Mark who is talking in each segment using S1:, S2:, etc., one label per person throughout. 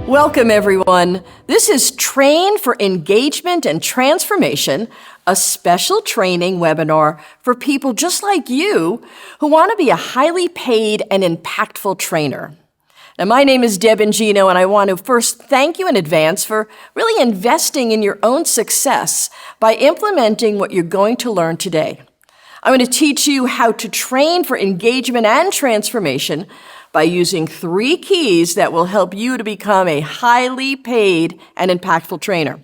S1: Welcome, everyone. This is Train for Engagement and Transformation, a special training webinar for people just like you who want to be a highly paid and impactful trainer. Now, my name is Deb Ingino, and I want to first thank you in advance for really investing in your own success by implementing what you're going to learn today. I'm going to teach you how to train for engagement and transformation by using 3 keys that will help you to become a highly paid and impactful trainer.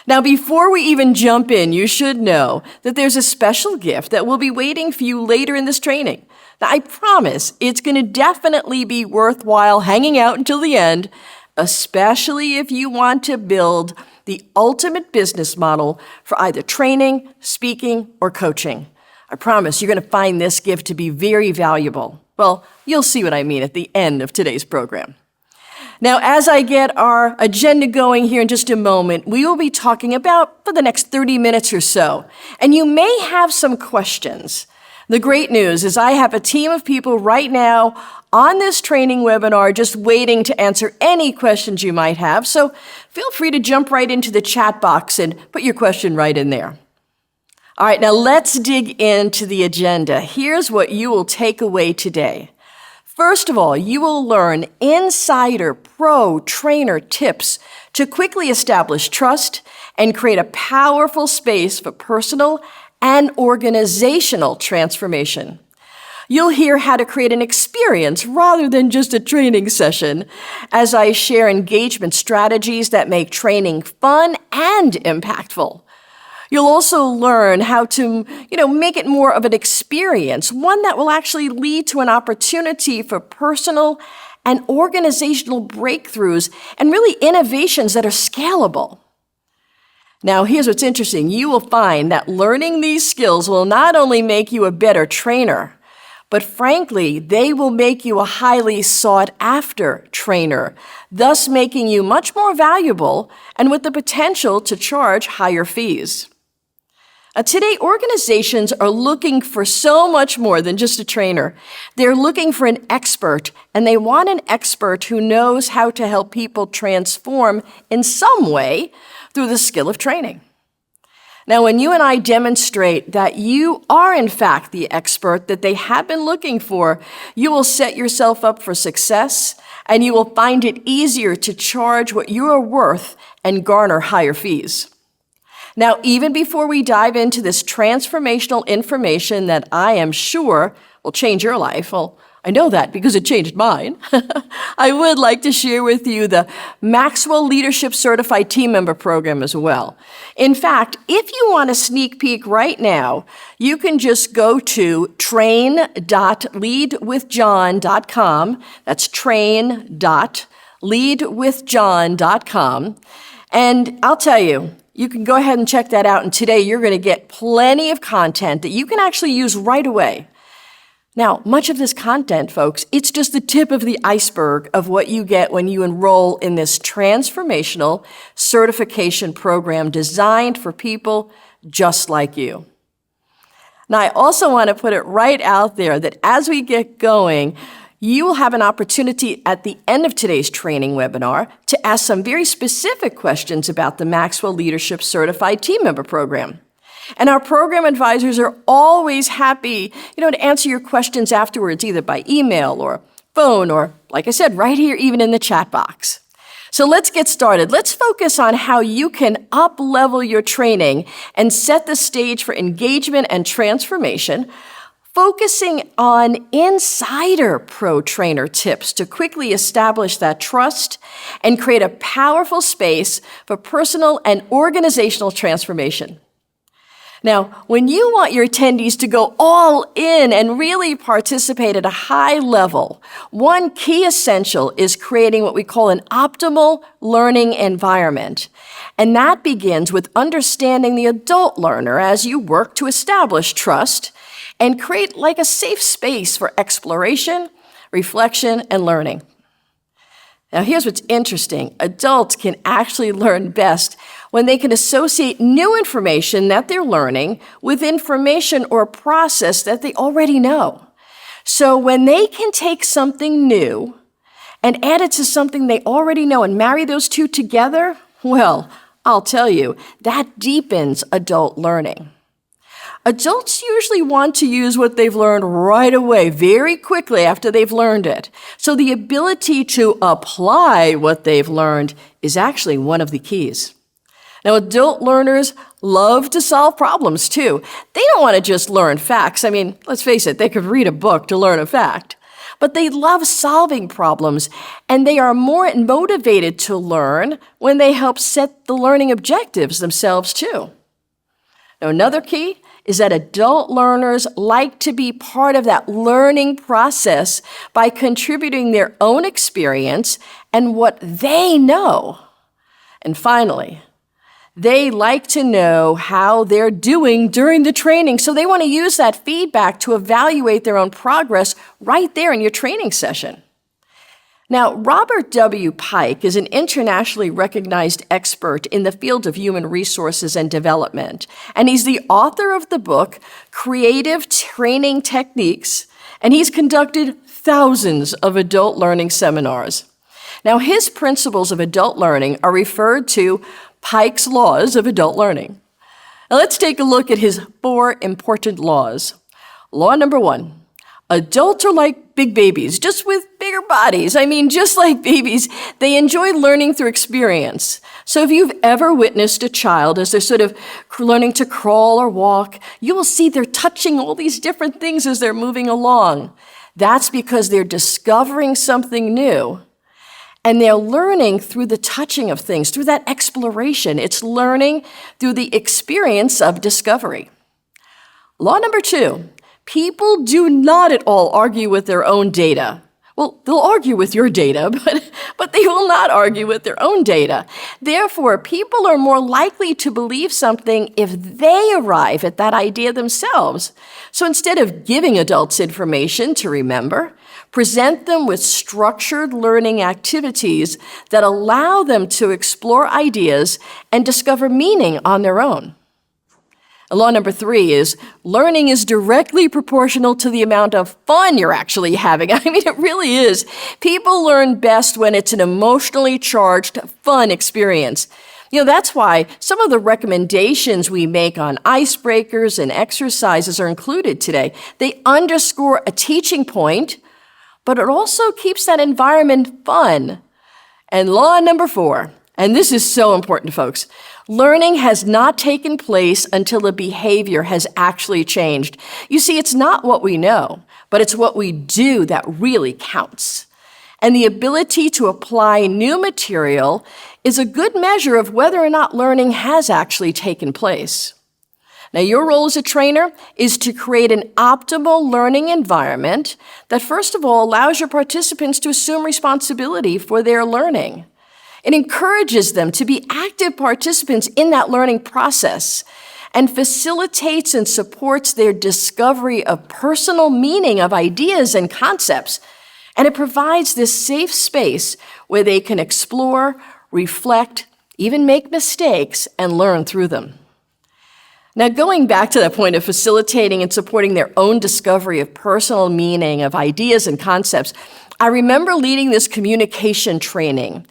S1: Now, before we even jump in, you should know that there's a special gift that will be waiting for you later in this training. Now, I promise it's going to definitely be worthwhile hanging out until the end, especially if you want to build the ultimate business model for either training, speaking, or coaching. I promise you're going to find this gift to be very valuable. Well, you'll see what I mean at the end of today's program. Now, as I get our agenda going here in just a moment, we will be talking about for the next 30 minutes or so. And you may have some questions. The great news is I have a team of people right now on this training webinar just waiting to answer any questions you might have. So feel free to jump right into the chat box and put your question right in there. All right, now let's dig into the agenda. Here's what you will take away today. First of all, you will learn insider pro trainer tips to quickly establish trust and create a powerful space for personal and organizational transformation. You'll hear how to create an experience rather than just a training session as I share engagement strategies that make training fun and impactful. You'll also learn how to, make it more of an experience, one that will actually lead to an opportunity for personal and organizational breakthroughs and really innovations that are scalable. Now, here's what's interesting. You will find that learning these skills will not only make you a better trainer, but frankly, they will make you a highly sought-after trainer, thus making you much more valuable and with the potential to charge higher fees. Today, organizations are looking for so much more than just a trainer. They're looking for an expert, and they want an expert who knows how to help people transform in some way through the skill of training. Now, when you and I demonstrate that you are, in fact, the expert that they have been looking for, you will set yourself up for success, and you will find it easier to charge what you are worth and garner higher fees. Now, even before we dive into this transformational information that I am sure will change your life, well, I know that because it changed mine, I would like to share with you the Maxwell Leadership Certified Team Member Program as well. In fact, if you want a sneak peek right now, you can just go to train.leadwithjohn.com. That's train.leadwithjohn.com. And I'll tell you, you can go ahead and check that out, and today you're going to get plenty of content that you can actually use right away. Now, much of this content, folks, it's just the tip of the iceberg of what you get when you enroll in this transformational certification program designed for people just like you. Now, I also want to put it right out there that as we get going, you will have an opportunity at the end of today's training webinar to ask some very specific questions about the Maxwell Leadership Certified Team Member Program. And our program advisors are always happy, to answer your questions afterwards, either by email or phone or, like I said, right here, even in the chat box. So let's get started. Let's focus on how you can up-level your training and set the stage for engagement and transformation, focusing on insider pro trainer tips to quickly establish that trust and create a powerful space for personal and organizational transformation. Now, when you want your attendees to go all in and really participate at a high level, one key essential is creating what we call an optimal learning environment. And that begins with understanding the adult learner as you work to establish trust and create like a safe space for exploration, reflection, and learning. Now, here's what's interesting. Adults can actually learn best when they can associate new information that they're learning with information or process that they already know. So when they can take something new and add it to something they already know and marry those two together, well, I'll tell you, that deepens adult learning. Adults usually want to use what they've learned right away, very quickly after they've learned it. So the ability to apply what they've learned is actually one of the keys. Now, adult learners love to solve problems too. They don't want to just learn facts. I mean, let's face it, they could read a book to learn a fact. But they love solving problems, and they are more motivated to learn when they help set the learning objectives themselves too. Now, another key is that adult learners like to be part of that learning process by contributing their own experience and what they know. And finally, they like to know how they're doing during the training, so they want to use that feedback to evaluate their own progress right there in your training session. Now, Robert W. Pike is an internationally recognized expert in the field of human resources and development, and he's the author of the book, Creative Training Techniques, and he's conducted thousands of adult learning seminars. Now, his principles of adult learning are referred to Pike's laws of adult learning. Now, let's take a look at his 4 important laws. Law number 1. Adults are like big babies, just with bigger bodies. I mean, just like babies, they enjoy learning through experience. So if you've ever witnessed a child as they're sort of learning to crawl or walk, you will see they're touching all these different things as they're moving along. That's because they're discovering something new. And they're learning through the touching of things, through that exploration. It's learning through the experience of discovery. Law number 2. People do not at all argue with their own data. Well, they'll argue with your data, but they will not argue with their own data. Therefore, people are more likely to believe something if they arrive at that idea themselves. So instead of giving adults information to remember, present them with structured learning activities that allow them to explore ideas and discover meaning on their own. Law number 3 is learning is directly proportional to the amount of fun you're actually having. I mean, it really is. People learn best when it's an emotionally charged, fun experience. That's why some of the recommendations we make on icebreakers and exercises are included today. They underscore a teaching point, but it also keeps that environment fun. And law number 4, and this is so important, folks, learning has not taken place until the behavior has actually changed. You see, it's not what we know, but it's what we do that really counts. And the ability to apply new material is a good measure of whether or not learning has actually taken place. Now, your role as a trainer is to create an optimal learning environment that, first of all, allows your participants to assume responsibility for their learning. It encourages them to be active participants in that learning process and facilitates and supports their discovery of personal meaning of ideas and concepts. And it provides this safe space where they can explore, reflect, even make mistakes, and learn through them. Now, going back to that point of facilitating and supporting their own discovery of personal meaning of ideas and concepts, I remember leading this communication training.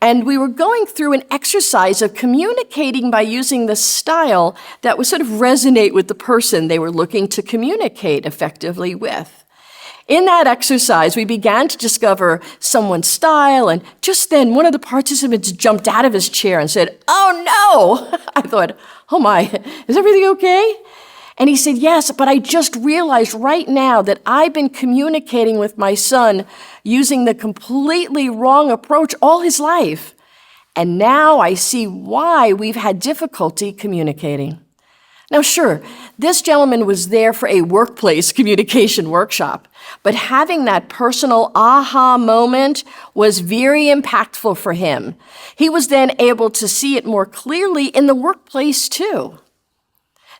S1: And we were going through an exercise of communicating by using the style that would sort of resonate with the person they were looking to communicate effectively with. In that exercise, we began to discover someone's style, and just then one of the participants jumped out of his chair and said, "Oh no!" I thought, "Oh my, is everything okay?" And he said, "Yes, but I just realized right now that I've been communicating with my son using the completely wrong approach all his life. And now I see why we've had difficulty communicating." Now, sure, this gentleman was there for a workplace communication workshop, but having that personal aha moment was very impactful for him. He was then able to see it more clearly in the workplace too.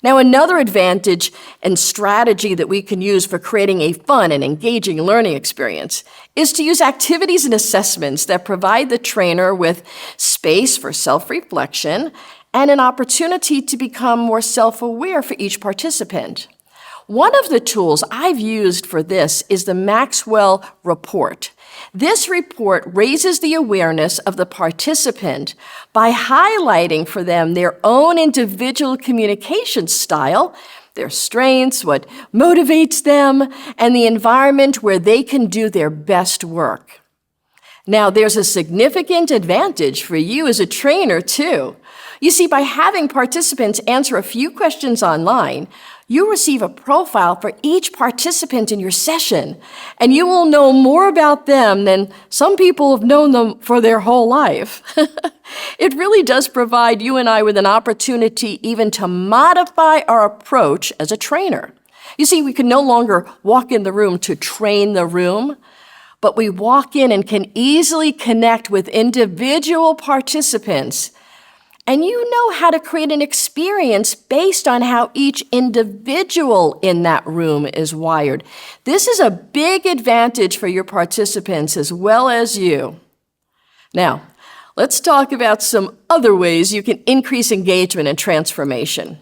S1: Now, another advantage and strategy that we can use for creating a fun and engaging learning experience is to use activities and assessments that provide the trainer with space for self-reflection and an opportunity to become more self-aware for each participant. One of the tools I've used for this is the Maxwell report. This report raises the awareness of the participant by highlighting for them their own individual communication style, their strengths, what motivates them, and the environment where they can do their best work. Now, there's a significant advantage for you as a trainer, too. You see, by having participants answer a few questions online, you receive a profile for each participant in your session, and you will know more about them than some people have known them for their whole life. It really does provide you and I with an opportunity even to modify our approach as a trainer. You see, we can no longer walk in the room to train the room, but we walk in and can easily connect with individual participants. And you know how to create an experience based on how each individual in that room is wired. This is a big advantage for your participants as well as you. Now, let's talk about some other ways you can increase engagement and transformation.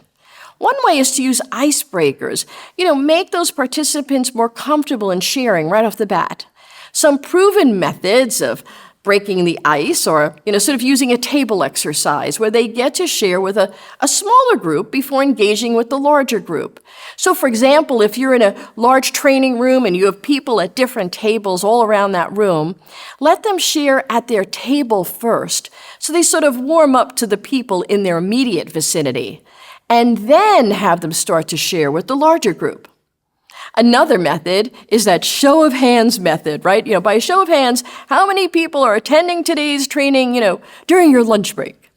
S1: One way is to use icebreakers. Make those participants more comfortable in sharing right off the bat. Some proven methods of breaking the ice or, sort of using a table exercise where they get to share with a smaller group before engaging with the larger group. So, for example, if you're in a large training room and you have people at different tables all around that room, let them share at their table first so they sort of warm up to the people in their immediate vicinity, and then have them start to share with the larger group. Another method is that show of hands method, right? By a show of hands, how many people are attending today's training, during your lunch break?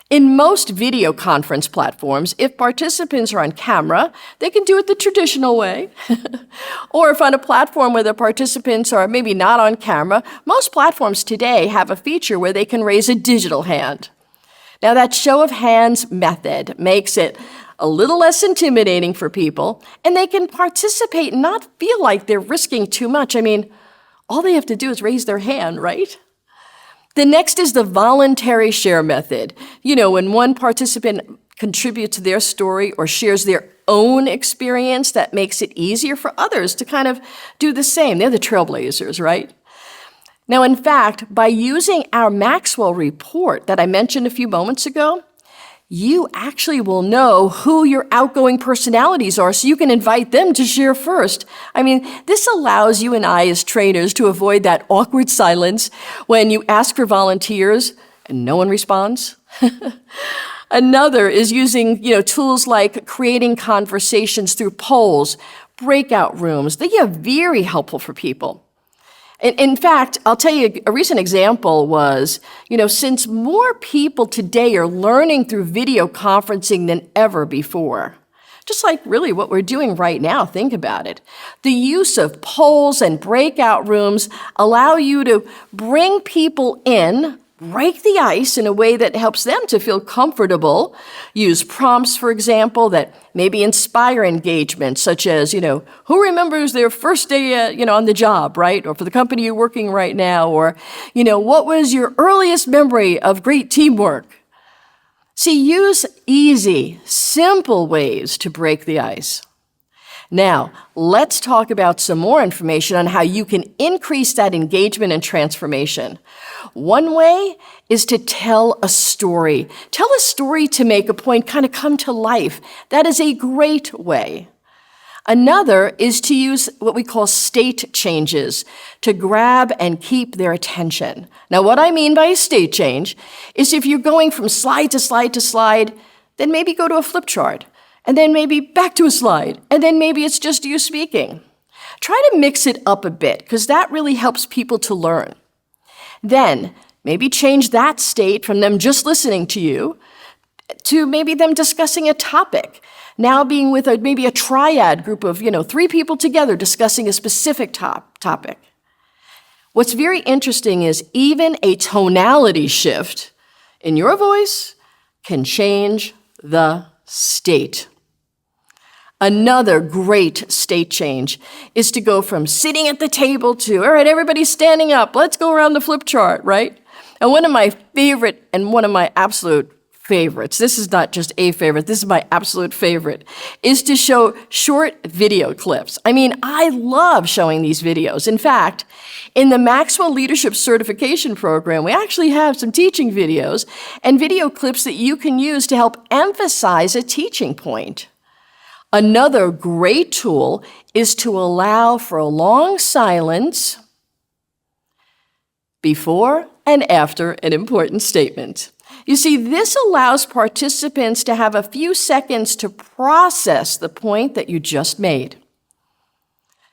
S1: In most video conference platforms, if participants are on camera, they can do it the traditional way. Or if on a platform where the participants are maybe not on camera, most platforms today have a feature where they can raise a digital hand. Now, that show of hands method makes it a little less intimidating for people, and they can participate and not feel like they're risking too much. All they have to do is raise their hand, right? The next is the voluntary share method. When one participant contributes their story or shares their own experience, that makes it easier for others to kind of do the same. They're the trailblazers, right? Now, in fact, by using our Maxwell report that I mentioned a few moments ago, you actually will know who your outgoing personalities are so you can invite them to share first. This allows you and I as trainers to avoid that awkward silence when you ask for volunteers and no one responds. Another is using, tools like creating conversations through polls, breakout rooms. They are very helpful for people. In fact, I'll tell you a recent example was, since more people today are learning through video conferencing than ever before, just like really what we're doing right now, think about it. The use of polls and breakout rooms allow you to bring people in, break the ice in a way that helps them to feel comfortable. Use prompts, for example, that maybe inspire engagement, such as, who remembers their first day, on the job, right? Or for the company you're working right now, or, what was your earliest memory of great teamwork? See, use easy, simple ways to break the ice. Now, let's talk about some more information on how you can increase that engagement and transformation. One way is to tell a story. Tell a story to make a point kind of come to life. That is a great way. Another is to use what we call state changes to grab and keep their attention. Now, what I mean by a state change is if you're going from slide to slide to slide, then maybe go to a flip chart. And then maybe back to a slide, and then maybe it's just you speaking. Try to mix it up a bit, because that really helps people to learn. Then, maybe change that state from them just listening to you to maybe them discussing a topic. Now being with maybe a triad group of, 3 people together discussing a specific topic. What's very interesting is even a tonality shift in your voice can change the state. Another great state change is to go from sitting at the table to, all right, everybody's standing up. Let's go around the flip chart, right? And one of my favorite and one of my absolute favorites, this is not just a favorite, this is my absolute favorite, is to show short video clips. I mean, I love showing these videos. In fact, in the Maxwell Leadership Certification Program, we actually have some teaching videos and video clips that you can use to help emphasize a teaching point. Another great tool is to allow for a long silence before and after an important statement. You see, this allows participants to have a few seconds to process the point that you just made.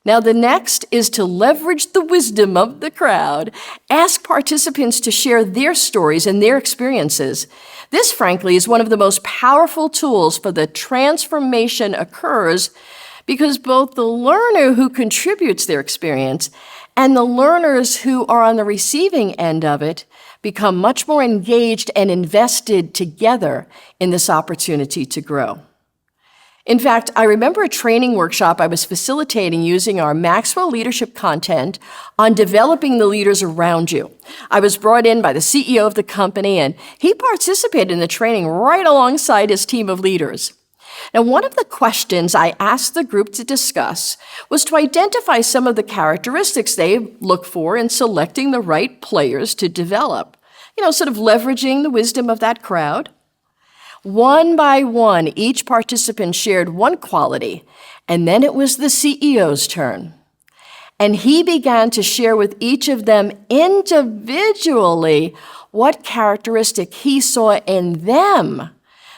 S1: Now, the next is to leverage the wisdom of the crowd. Ask participants to share their stories and their experiences. This, frankly, is one of the most powerful tools for the transformation occurs because both the learner who contributes their experience and the learners who are on the receiving end of it become much more engaged and invested together in this opportunity to grow. In fact, I remember a training workshop I was facilitating using our Maxwell leadership content on developing the leaders around you. I was brought in by the CEO of the company, and he participated in the training right alongside his team of leaders. Now, one of the questions I asked the group to discuss was to identify some of the characteristics they look for in selecting the right players to develop, sort of leveraging the wisdom of that crowd. One by one, each participant shared one quality, and then it was the CEO's turn. And he began to share with each of them individually what characteristic he saw in them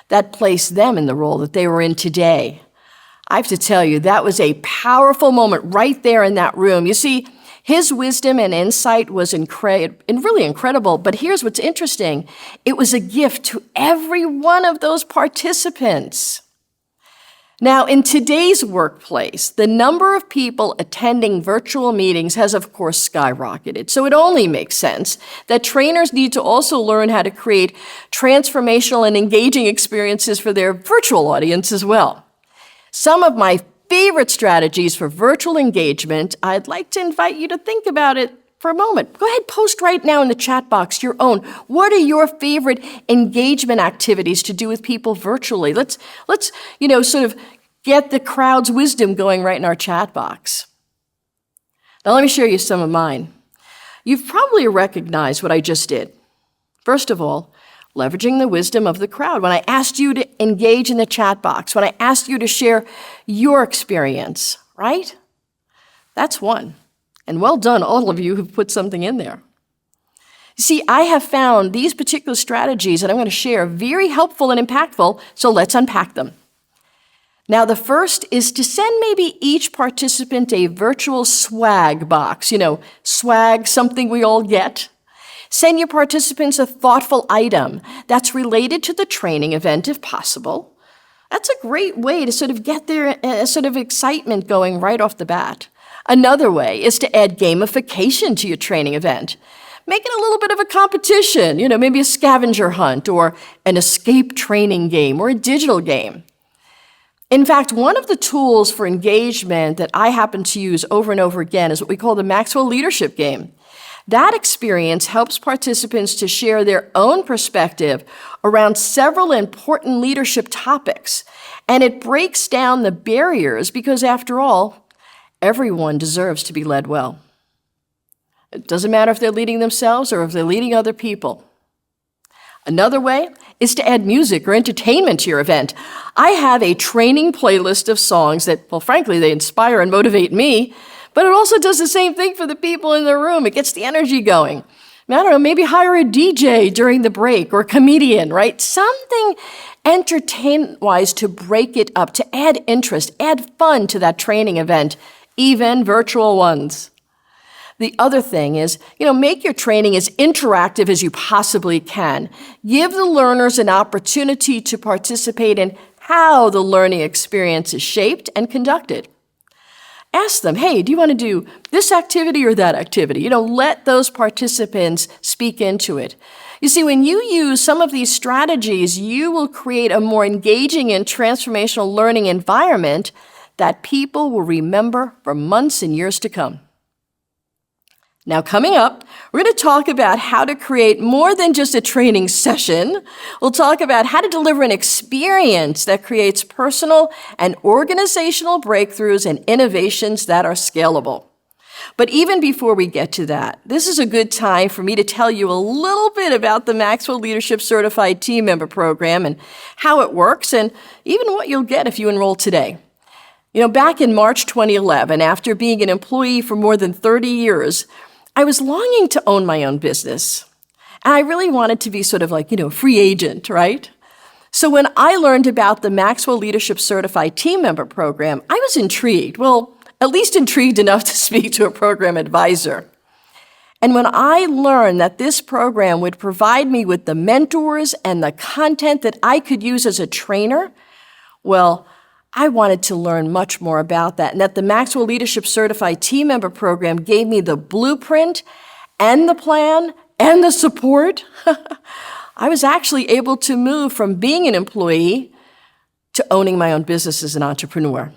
S1: that placed them in the role that they were in today. I have to tell you, that was a powerful moment right there in that room. You see, his wisdom and insight was really incredible, but here's what's interesting. It was a gift to every one of those participants. Now, in today's workplace, the number of people attending virtual meetings has, of course, skyrocketed. So it only makes sense that trainers need to also learn how to create transformational and engaging experiences for their virtual audience as well. Some of my favorite strategies for virtual engagement, I'd like to invite you to think about it for a moment. Go ahead, post right now in the chat box your own. What are your favorite engagement activities to do with people virtually? Let's sort of get the crowd's wisdom going right in our chat box. Now, let me share you some of mine. You've probably recognized what I just did. First of all, leveraging the wisdom of the crowd. When I asked you to engage in the chat box, when I asked you to share your experience, right? That's one. And well done, all of you who've put something in there. You see, I have found these particular strategies that I'm going to share very helpful and impactful, so let's unpack them. Now, the first is to send maybe each participant a virtual swag box. Swag, something we all get. Send your participants a thoughtful item that's related to the training event if possible. That's a great way to sort of get their sort of excitement going right off the bat. Another way is to add gamification to your training event. Make it a little bit of a competition, maybe a scavenger hunt or an escape training game or a digital game. In fact, one of the tools for engagement that I happen to use over and over again is what we call the Maxwell Leadership Game. That experience helps participants to share their own perspective around several important leadership topics, and it breaks down the barriers because, after all, everyone deserves to be led well. It doesn't matter if they're leading themselves or if they're leading other people. Another way is to add music or entertainment to your event. I have a training playlist of songs that, well, frankly, they inspire and motivate me, but it also does the same thing for the people in the room. It gets the energy going. I don't know, maybe hire a DJ during the break or a comedian, right? Something entertainment-wise to break it up, to add interest, add fun to that training event, even virtual ones. The other thing is, make your training as interactive as you possibly can. Give the learners an opportunity to participate in how the learning experience is shaped and conducted. Ask them, hey, do you want to do this activity or that activity? Let those participants speak into it. You see, when you use some of these strategies, you will create a more engaging and transformational learning environment that people will remember for months and years to come. Now, coming up, we're going to talk about how to create more than just a training session. We'll talk about how to deliver an experience that creates personal and organizational breakthroughs and innovations that are scalable. But even before we get to that, this is a good time for me to tell you a little bit about the Maxwell Leadership Certified Team Member Program and how it works and even what you'll get if you enroll today. Back in March 2011, after being an employee for more than 30 years, I was longing to own my own business. And I really wanted to be sort of like, free agent, right? So when I learned about the Maxwell Leadership Certified Team Member Program, I was intrigued. Well, at least intrigued enough to speak to a program advisor. And when I learned that this program would provide me with the mentors and the content that I could use as a trainer, well, I wanted to learn much more about that, and that the Maxwell Leadership Certified Team Member Program gave me the blueprint and the plan and the support. I was actually able to move from being an employee to owning my own business as an entrepreneur.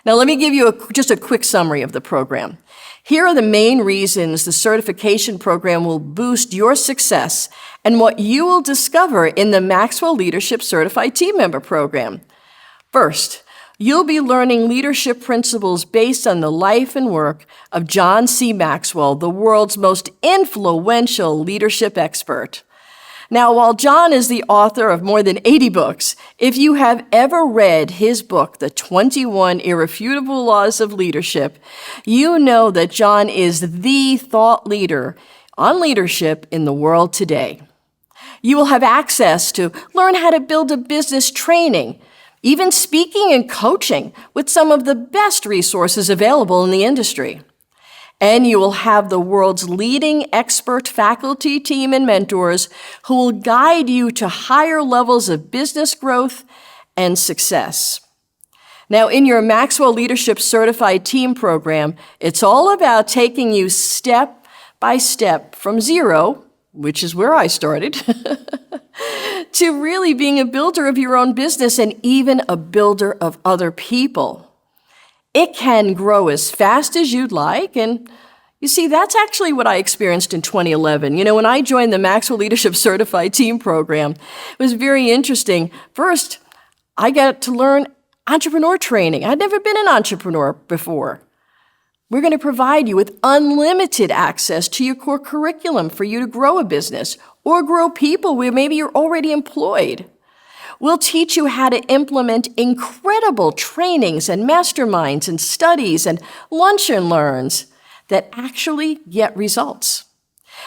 S1: Now, let me give you just a quick summary of the program. Here are the main reasons the certification program will boost your success and what you will discover in the Maxwell Leadership Certified Team Member Program. First, you'll be learning leadership principles based on the life and work of John C. Maxwell, the world's most influential leadership expert. Now, while John is the author of more than 80 books, if you have ever read his book, The 21 Irrefutable Laws of Leadership, you know that John is the thought leader on leadership in the world today. You will have access to learn how to build a business training, even speaking and coaching with some of the best resources available in the industry. And you will have the world's leading expert faculty team and mentors who will guide you to higher levels of business growth and success. Now, in your Maxwell Leadership Certified Team Program, it's all about taking you step by step from zero, which is where I started, to really being a builder of your own business and even a builder of other people. It can grow as fast as you'd like, and you see, that's actually what I experienced in 2011. When I joined the Maxwell Leadership Certified Team Program, it was very interesting. First, I got to learn entrepreneur training. I'd never been an entrepreneur before. We're going to provide you with unlimited access to your core curriculum for you to grow a business or grow people where maybe you're already employed. We'll teach you how to implement incredible trainings and masterminds and studies and lunch and learns that actually get results.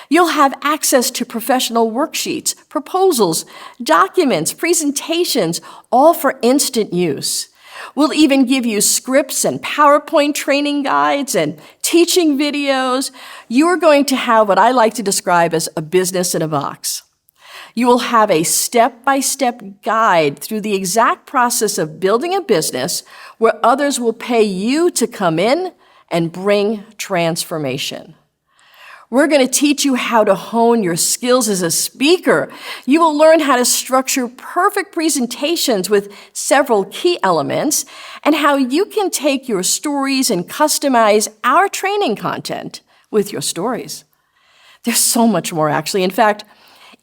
S1: You'll have access to professional worksheets, proposals, documents, presentations, all for instant use. We'll even give you scripts and PowerPoint training guides and teaching videos. You are going to have what I like to describe as a business in a box. You will have a step-by-step guide through the exact process of building a business where others will pay you to come in and bring transformation. We're going to teach you how to hone your skills as a speaker. You will learn how to structure perfect presentations with several key elements and how you can take your stories and customize our training content with your stories. There's so much more, actually. In fact,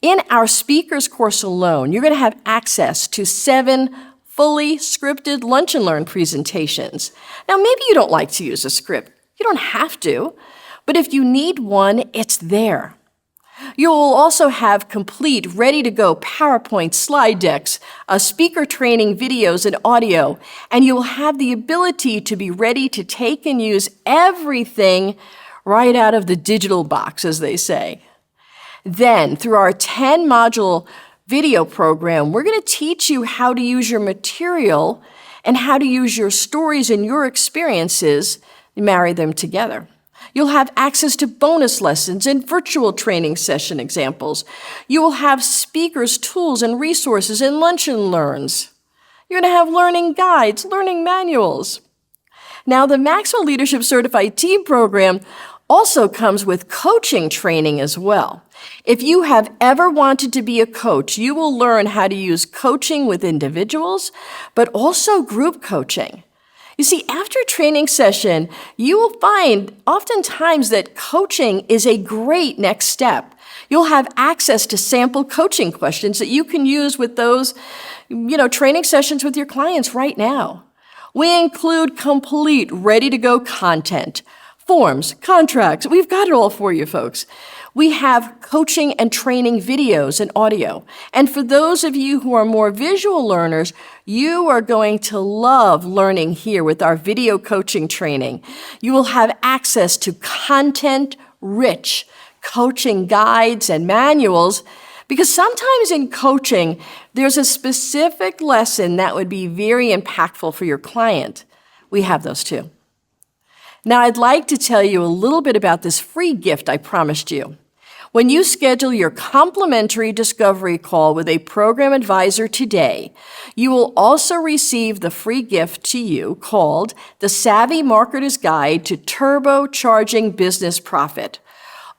S1: in our speakers course alone, you're going to have access to 7 fully scripted lunch and learn presentations. Now, maybe you don't like to use a script. You don't have to. But if you need one, it's there. You will also have complete, ready-to-go PowerPoint slide decks, speaker training videos and audio, and you will have the ability to be ready to take and use everything right out of the digital box, as they say. Then, through our 10-module video program, we're going to teach you how to use your material and how to use your stories and your experiences and marry them together. You'll have access to bonus lessons and virtual training session examples. You will have speakers, tools, and resources and lunch and learns. You're going to have learning guides, learning manuals. Now, the Maxwell Leadership Certified Team Program also comes with coaching training as well. If you have ever wanted to be a coach, you will learn how to use coaching with individuals, but also group coaching. You see, after a training session, you will find oftentimes that coaching is a great next step. You'll have access to sample coaching questions that you can use with those, training sessions with your clients right now. We include complete, ready-to-go content, forms, contracts. We've got it all for you, folks. We have coaching and training videos and audio. And for those of you who are more visual learners, you are going to love learning here with our video coaching training. You will have access to content-rich coaching guides and manuals, because sometimes in coaching, there's a specific lesson that would be very impactful for your client. We have those too. Now, I'd like to tell you a little bit about this free gift I promised you. When you schedule your complimentary discovery call with a program advisor today, you will also receive the free gift to you called The Savvy Marketer's Guide to Turbocharging Business Profit.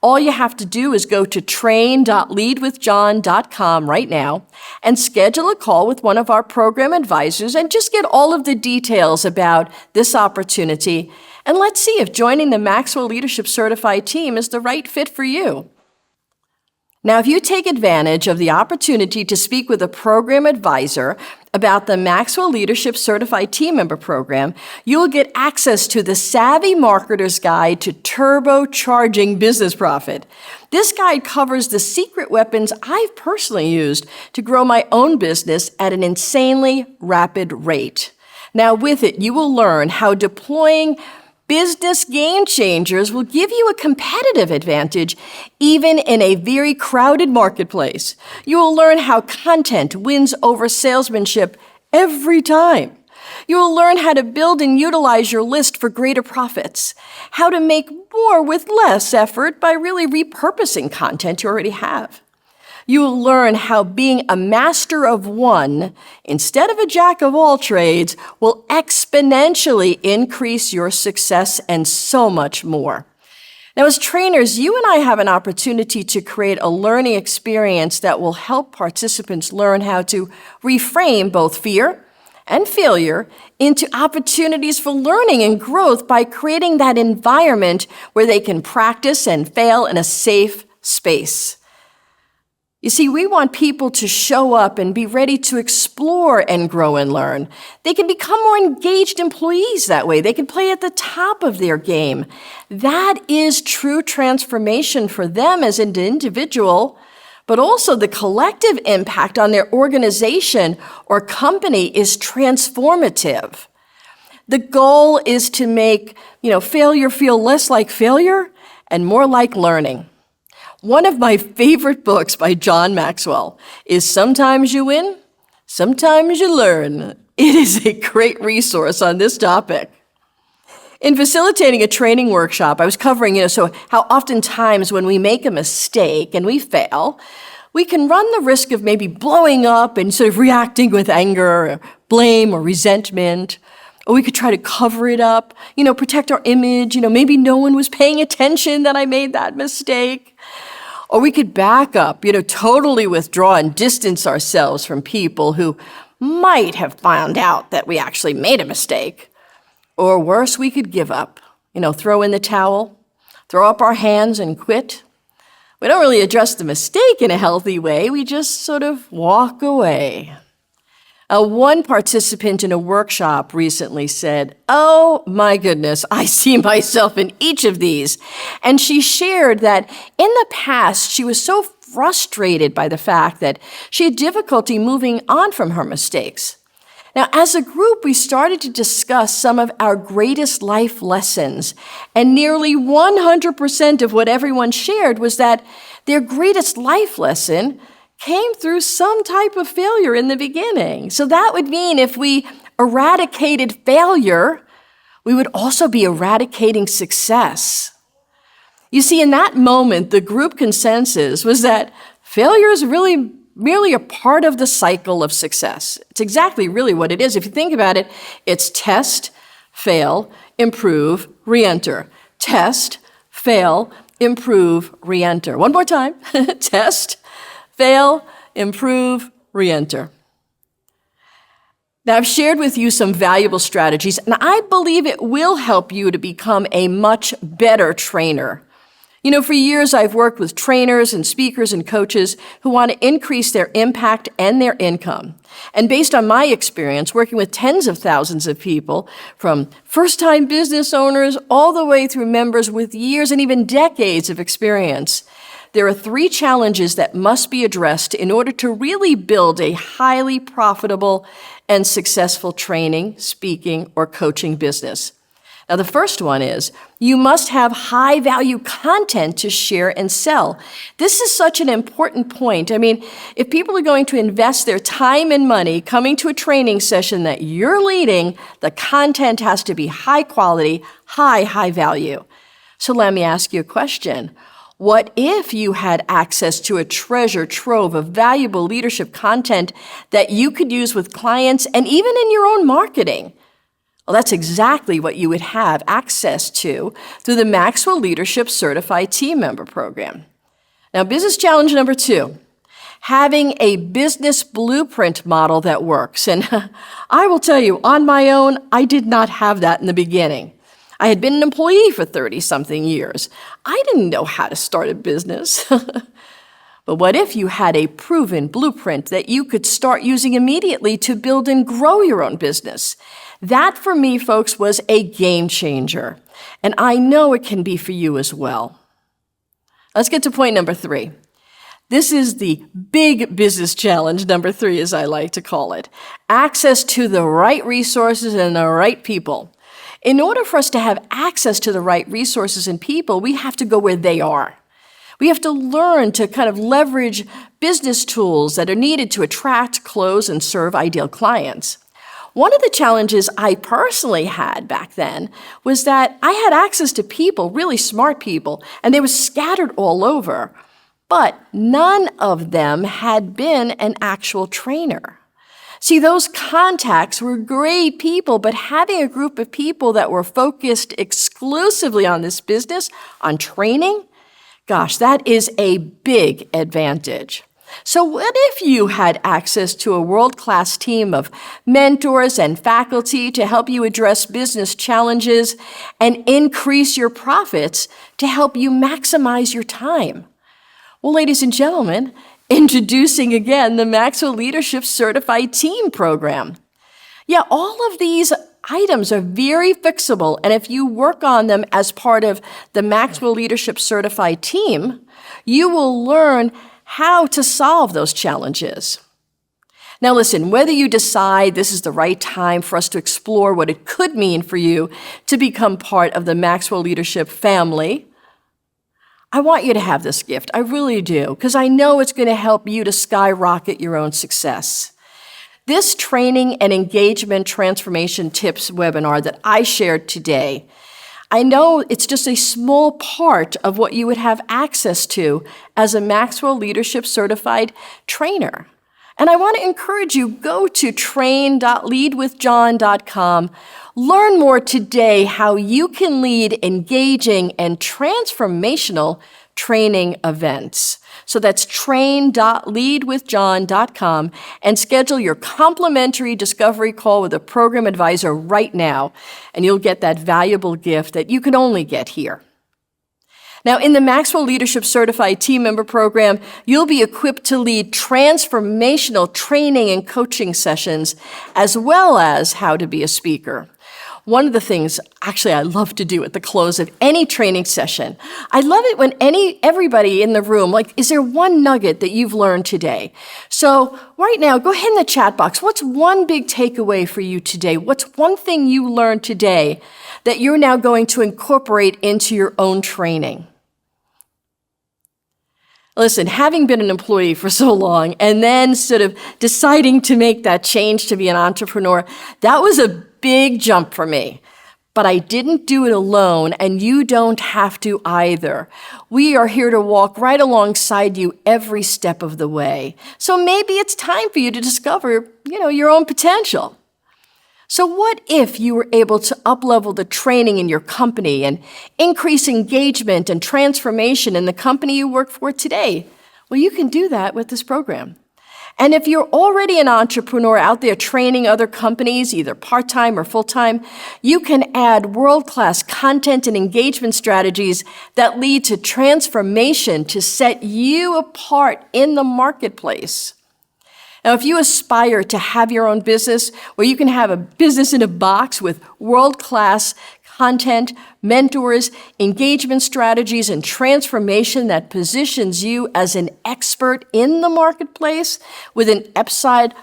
S1: All you have to do is go to train.leadwithjohn.com right now and schedule a call with one of our program advisors and just get all of the details about this opportunity. And let's see if joining the Maxwell Leadership Certified team is the right fit for you. Now, if you take advantage of the opportunity to speak with a program advisor about the Maxwell Leadership Certified Team Member Program, you will get access to the Savvy Marketer's Guide to Turbocharging Business Profit. This guide covers the secret weapons I've personally used to grow my own business at an insanely rapid rate. Now, with it, you will learn how deploying business game changers will give you a competitive advantage even in a very crowded marketplace. You will learn how content wins over salesmanship every time. You will learn how to build and utilize your list for greater profits, how to make more with less effort by really repurposing content you already have. You will learn how being a master of one instead of a jack of all trades will exponentially increase your success and so much more. Now, as trainers, you and I have an opportunity to create a learning experience that will help participants learn how to reframe both fear and failure into opportunities for learning and growth by creating that environment where they can practice and fail in a safe space. You see, we want people to show up and be ready to explore and grow and learn. They can become more engaged employees that way. They can play at the top of their game. That is true transformation for them as an individual, but also the collective impact on their organization or company is transformative. The goal is to make, failure feel less like failure and more like learning. One of my favorite books by John Maxwell is Sometimes You Win, Sometimes You Learn. It is a great resource on this topic. In facilitating a training workshop, I was covering, how oftentimes when we make a mistake and we fail, we can run the risk of maybe blowing up and sort of reacting with anger, or blame, or resentment. Or we could try to cover it up, protect our image. Maybe no one was paying attention that I made that mistake. Or we could back up, totally withdraw and distance ourselves from people who might have found out that we actually made a mistake. Or worse, we could give up, throw in the towel, throw up our hands and quit. We don't really address the mistake in a healthy way. We just sort of walk away. One participant in a workshop recently said, "Oh my goodness, I see myself in each of these." And she shared that in the past, she was so frustrated by the fact that she had difficulty moving on from her mistakes. Now, as a group, we started to discuss some of our greatest life lessons, and nearly 100% of what everyone shared was that their greatest life lesson came through some type of failure in the beginning. So that would mean if we eradicated failure, we would also be eradicating success. You see, in that moment, the group consensus was that failure is really merely a part of the cycle of success. It's exactly really what it is. If you think about it, it's test, fail, improve, re-enter. Test, fail, improve, re-enter. One more time. Test, fail, improve, re-enter. Now, I've shared with you some valuable strategies, and I believe it will help you to become a much better trainer. You know, for years, I've worked with trainers and speakers and coaches who want to increase their impact and their income. And based on my experience working with tens of thousands of people, from first-time business owners all the way through members with years and even decades of experience, there are 3 challenges that must be addressed in order to really build a highly profitable and successful training, speaking, or coaching business. Now, the first one is you must have high-value content to share and sell. This is such an important point. I mean, if people are going to invest their time and money coming to a training session that you're leading, the content has to be high quality, high value. So let me ask you a question. What if you had access to a treasure trove of valuable leadership content that you could use with clients and even in your own marketing? Well, that's exactly what you would have access to through the Maxwell Leadership Certified Team Member Program. Now, business challenge number 2, having a business blueprint model that works. And I will tell you, on my own, I did not have that in the beginning. I had been an employee for 30-something years. I didn't know how to start a business. But what if you had a proven blueprint that you could start using immediately to build and grow your own business? That, for me, folks, was a game changer. And I know it can be for you as well. Let's get to point number 3. This is the big business challenge, number 3, as I like to call it. Access to the right resources and the right people. In order for us to have access to the right resources and people, we have to go where they are. We have to learn to kind of leverage business tools that are needed to attract, close, and serve ideal clients. One of the challenges I personally had back then was that I had access to people, really smart people, and they were scattered all over, but none of them had been an actual trainer. See, those contacts were great people, but having a group of people that were focused exclusively on this business, on training, gosh, that is a big advantage. So what if you had access to a world-class team of mentors and faculty to help you address business challenges and increase your profits to help you maximize your time? Well, ladies and gentlemen, introducing again the Maxwell Leadership Certified Team Program. Yeah, all of these items are very fixable, and if you work on them as part of the Maxwell Leadership Certified Team, you will learn how to solve those challenges. Now listen, whether you decide this is the right time for us to explore what it could mean for you to become part of the Maxwell Leadership family, I want you to have this gift. I really do, because I know it's going to help you to skyrocket your own success. This training and engagement transformation tips webinar that I shared today, I know it's just a small part of what you would have access to as a Maxwell Leadership Certified trainer. And I want to encourage you, go to train.leadwithjohn.com. Learn more today how you can lead engaging and transformational training events. So that's train.leadwithjohn.com and schedule your complimentary discovery call with a program advisor right now, and you'll get that valuable gift that you can only get here. Now, in the Maxwell Leadership Certified Team Member Program, you'll be equipped to lead transformational training and coaching sessions, as well as how to be a speaker. One of the things, actually, I love to do at the close of any training session, I love it when everybody in the room, like, is there one nugget that you've learned today? So right now, go ahead in the chat box. What's one big takeaway for you today? What's one thing you learned today that you're now going to incorporate into your own training? Listen, having been an employee for so long and then sort of deciding to make that change to be an entrepreneur, that was a big jump for me. But I didn't do it alone, and you don't have to either. We are here to walk right alongside you every step of the way. So maybe it's time for you to discover, your own potential. So what if you were able to up-level the training in your company and increase engagement and transformation in the company you work for today? Well, you can do that with this program. And if you're already an entrepreneur out there training other companies, either part-time or full-time, you can add world-class content and engagement strategies that lead to transformation to set you apart in the marketplace. Now, if you aspire to have your own business where you can have a business in a box with world-class content, mentors, engagement strategies, and transformation that positions you as an expert in the marketplace with an upside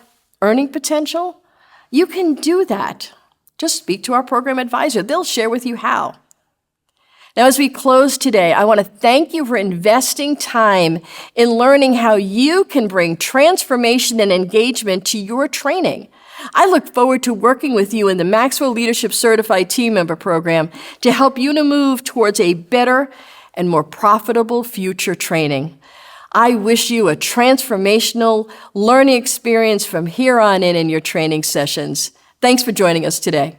S1: earning potential, you can do that. Just speak to our program advisor. They'll share with you how. Now, as we close today, I want to thank you for investing time in learning how you can bring transformation and engagement to your training. I look forward to working with you in the Maxwell Leadership Certified Team Member Program to help you to move towards a better and more profitable future training. I wish you a transformational learning experience from here on in your training sessions. Thanks for joining us today.